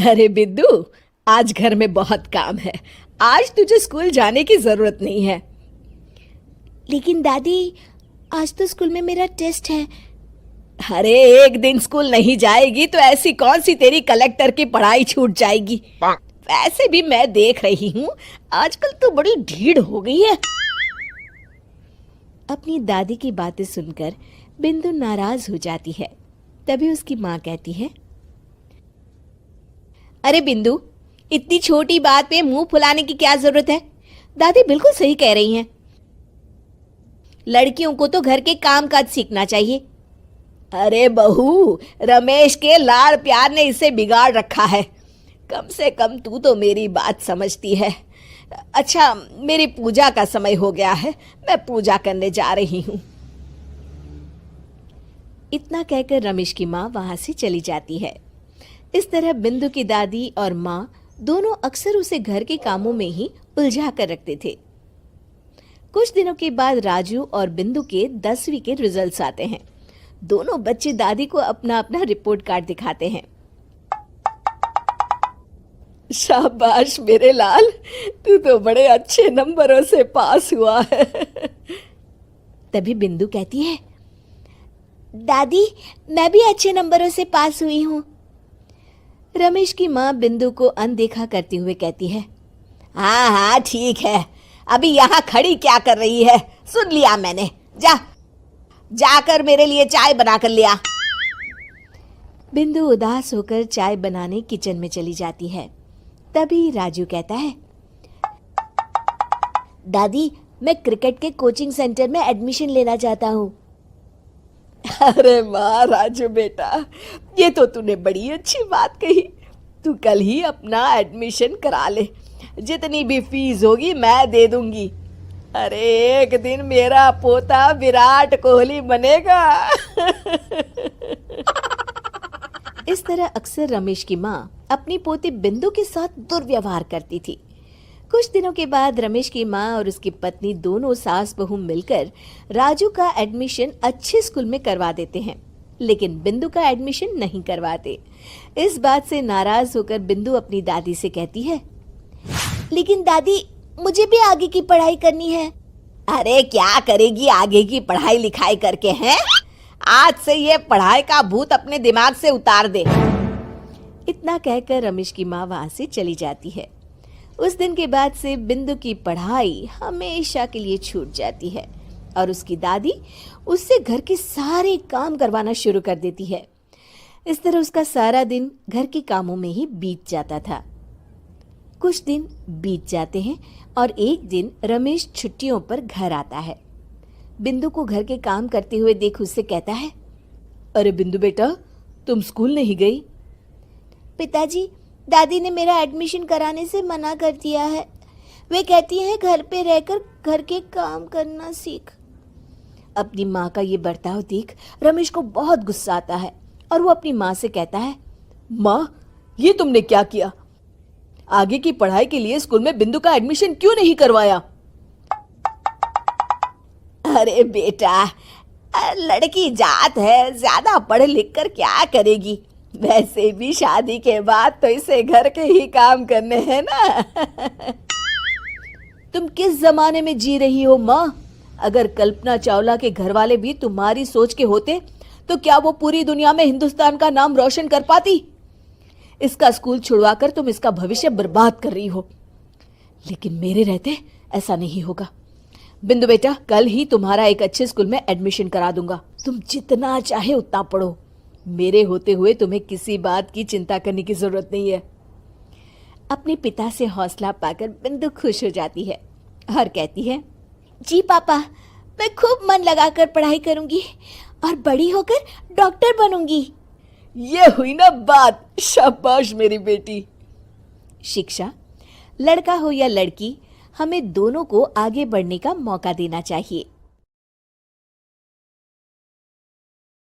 अरे बिद्दू, आज घर में बहुत काम है। आज तुझे स्कूल जाने की जरूरत नहीं है। लेकिन दादी, आज तो स्कूल में मेरा टेस्ट है। अरे एक दिन स्कूल नहीं जाएगी तो ऐसी कौन सी तेरी कलेक्टर की पढ़ाई छूट जाएगी। वैसे भी मैं देख रही हूँ आजकल तो बड़ी ढीठ हो गई है। अपनी दादी की बातें सुनकर बिंदु नाराज हो जाती है। तभी उसकी माँ कहती है, अरे बिंदु, इतनी छोटी बात पे मुंह फुलाने की क्या जरूरत है। दादी बिल्कुल सही कह रही हैं। लड़कियों को तो घर के काम काज सीखना चाहिए। अरे बहू, रमेश के लाड़ प्यार ने इसे बिगाड़ रखा है। कम से कम तू तो मेरी बात समझती है। अच्छा, मेरी पूजा का समय हो गया है, मैं पूजा करने जा रही हूँ। इतना कहकर रमेश की माँ वहां से चली जाती है। इस तरह बिंदु की दादी और माँ दोनों अक्सर उसे घर के कामों में ही उलझा कर रखते थे। कुछ दिनों के बाद राजू और बिंदु के 10वीं के रिजल्ट्स आते हैं। दोनों बच्चे दादी को अपना अपना रिपोर्ट कार्ड दिखाते हैं। शाबाश मेरे लाल, तू तो बड़े अच्छे नंबरों से पास हुआ है। तभी बिंदु कहती है, दादी मैं भी अच्छे नंबरों से पास हुई हूँ। रमेश की माँ बिंदु को अनदेखा करते हुए कहती है, हाँ हाँ ठीक है, अभी यहाँ खड़ी क्या कर रही है, सुन लिया मैंने। जाकर मेरे लिए चाय बना कर लिया। बिंदु उदास होकर चाय बनाने किचन में चली जाती है। तभी राजू कहता है, दादी मैं क्रिकेट के कोचिंग सेंटर में एडमिशन लेना चाहता हूँ। अरे वाह राजू बेटा, ये तो तूने बड़ी अच्छी बात कही। तू कल ही अपना एडमिशन करा ले, जितनी भी फीस होगी मैं दे दूंगी। अरे एक दिन मेरा पोता विराट कोहली बनेगा। इस तरह अक्सर रमेश की माँ अपनी पोती बिंदु के साथ दुर्व्यवहार करती थी। कुछ दिनों के बाद रमेश की माँ और उसकी पत्नी दोनों सास बहू मिलकर राजू का एडमिशन अच्छे स्कूल में करवा देते हैं, लेकिन बिंदु का एडमिशन नहीं करवाते। इस बात से नाराज होकर बिंदु अपनी दादी से कहती है, लेकिन दादी मुझे भी आगे की पढ़ाई करनी है। अरे क्या करेगी आगे की पढ़ाई लिखाई करके, हैं? आज से ये पढ़ाई का भूत अपने दिमाग से उतार दे। इतना कहकर रमेश की माँ वहां से चली जाती है। उस दिन के बाद से बिंदु की पढ़ाई हमेशा के लिए छूट जाती है और उसकी दादी उससे घर के सारे काम करवाना शुरू कर देती है। इस तरह उसका सारा दिन घर के कामों में ही बीत जाता था। कुछ दिन बीत जाते हैं और एक दिन रमेश छुट्टियों पर घर आता है। बिंदु को घर के काम करते हुए देख उससे कहता है, अरे बिंदु बेटा, तुम स्कूल नहीं गई? पिताजी, दादी ने मेरा एडमिशन कराने से मना कर दिया है। वे कहती हैं घर पे रहकर घर के काम करना सीख। अपनी माँ का ये बर्ताव देख रमेश को बहुत गुस्सा आता है और वो अपनी माँ से कहता है, माँ ये तुमने क्या किया? आगे की पढ़ाई के लिए स्कूल में बिंदु का एडमिशन क्यों नहीं करवाया? अरे बेटा, लड़की जात है, ज्यादा पढ़ लिख कर क्या करेगी? वैसे भी शादी के बाद तो इसे घर के ही काम करने हैं ना। तुम किस जमाने में जी रही हो माँ? अगर कल्पना चावला के घर वाले भी तुम्हारी सोच के होते तो क्या वो पूरी दुनिया में हिंदुस्तान का नाम रोशन कर पाती? इसका स्कूल छुड़वाकर तुम इसका भविष्य बर्बाद कर रही हो, लेकिन मेरे रहते ऐसा नहीं होगा। बिंदु बेटा, कल ही तुम्हारा एक अच्छे स्कूल में एडमिशन करा दूंगा। तुम जितना चाहे उतना पढ़ो। मेरे होते हुए तुम्हें किसी बात की चिंता करने की जरूरत नहीं है। अपने पिता से हौसला पाकर बिंदु खुश हो जाती है और कहती है, जी पापा, मैं खूब मन लगाकर पढ़ाई करूंगी और बड़ी होकर डॉक्टर बनूंगी। ये हुई ना बात, शाबाश मेरी बेटी। शिक्षा, लड़का हो या लड़की, हमें दोनों को आगे बढ़ने का मौका देना चाहिए।